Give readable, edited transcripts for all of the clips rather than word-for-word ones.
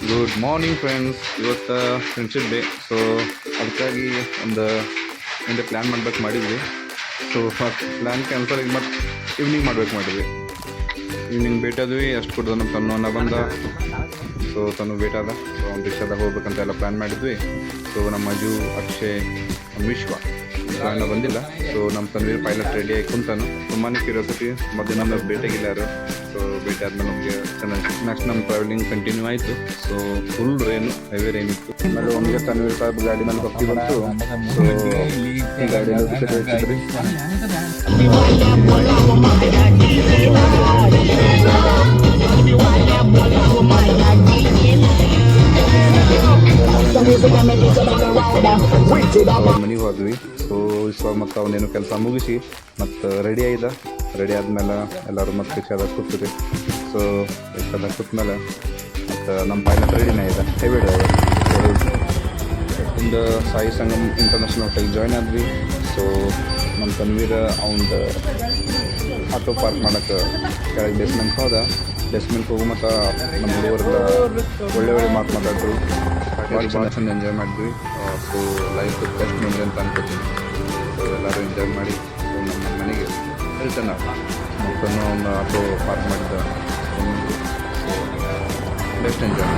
Good morning friends. ಇವತ್ತು friendship day, so ಅದಕ್ಕಾಗಿ ಒಂದು ಹಿಂದೆ ಪ್ಲ್ಯಾನ್ ಮಾಡ್ಬೇಕು ಮಾಡಿದ್ವಿ. ಸೊ ಪ್ಲ್ಯಾನ್ ಕ್ಯಾನ್ಸಲ್ ಆಗಿ ಮತ್ತು ಈವ್ನಿಂಗ್ ಮಾಡ್ಬೇಕು ಮಾಡಿದ್ವಿ. ಈವ್ನಿಂಗ್ ಭೇಟಾದ್ವಿ, ಅಷ್ಟು ಕೂಡ ನಮ್ಮ ತನ್ನ ಬಂದ. ಸೊ ತನು ಭೇಟಾದ. ಸೊ ಅವ್ನು ರಿಕ್ಷಾದಾಗ ಹೋಗ್ಬೇಕಂತ ಎಲ್ಲ ಪ್ಲ್ಯಾನ್ ಮಾಡಿದ್ವಿ. ಸೊ ನಮ್ಮ ಅಜು, ಅಕ್ಷಯ್, ವಿಶ್ವ ಇನ್ನೂ ಬಂದಿಲ್ಲ. ಸೊ ನಮ್ಮ ತನ್ವೀರ್ ಪೈಲಟ್ ರೆಡಿ ಆಗಿ ಕುಂತಾನು. ತುಂಬಾ ಕ್ಯೂರಿಯಾಸಿಟಿ, ಮಧ್ಯಾಹ್ನ ನಮಗೆ ಭೇಟಿಯಾಗಿಲ್ಲ ಯಾರು. ಸೊ ಭೇಟಿ ಆದ್ಮೇಲೆ ನಮಗೆ ಚೆನ್ನಾಗಿ ನೆಕ್ಸ್ಟ್ ನಮ್ಮ ಟ್ರಾವೆಲಿಂಗ್ ಕಂಟಿನ್ಯೂ ಆಯಿತು. So full rain, heavy rain ಇತ್ತು. ಆಮೇಲೆ ಒಮ್ಗೆ ತನ್ವೀರ್ ಸಾಹೇಬ್ ಗಾಡಿ ಮೇಲೆ ಹೋಗ್ತಿ ಬಂತು. ಸೊ ಈ ಗಾಡಿಯಲ್ಲಿ ಹೆಚ್ಚಿದ್ರಿ. ಮನೆಗೆ ಹೋದ್ವಿ. ಸೊ ಇವಾಗ ಮತ್ತು ಅವನೇನು ಕೆಲಸ ಮುಗಿಸಿ ಮತ್ತು ರೆಡಿ ಆದ್ಮೇಲೆ ಎಲ್ಲರೂ ಮತ್ತೆ ರಿಕ್ಷಾದಾಗ ಕೂತ್ರಿ. ಸೊ ರಿಕ್ಷಾದಾಗ ಕೂತ್ಮೇಲೆ ಮತ್ತು ನಮ್ಮ ಪೈಲಟ್ ರೆಡಿನೇ ಇದೆ, ಹೆವಿ ಡ್ರೈವರ್. ಒಂದು Sai Sangam international hotel join ಆದ್ವಿ. ಸೊ ನಮ್ಮ ತನ್ವೀರ ಅವ್ನದು ಆಟೋ ಪಾರ್ಕ್ ಮಾಡೋಕ್ಕೆ ಕೆಳಗೆ ಬೇಸ್ಮೆಂಟ್ ಹೋದ. ಬೇಸ್ಮೆಂಟ್ ಹೋಗು ಮತ್ತು ನಮ್ಮ ಹುಡುಗರೆಲ್ಲ ಒಳ್ಳೆ ಮಾತು ಮಾತಾಡಿದ್ರು. ಭಾಳ ಚಂದ ಎಂಜಾಯ್ ಮಾಡಿದ್ವಿ. ಸೊ ಲೈಫ್ ಬೆಸ್ಟ್ ಮೆಮರಿ ಅಂತ ಅನ್ಕೋತೀನಿ. ಸೊ ಎಲ್ಲರೂ ಎಂಜಾಯ್ ಮಾಡಿ ಸೊ ನಮ್ಮ ಮನೆಗೆ ರಿಟರ್ನ್ ಮತ್ತು ಒಂದು ಆಟೋ ಪಾರ್ಕ್ ಮಾಡಿದ್ದ. So best enjoy.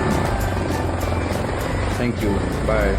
Thank you, bye.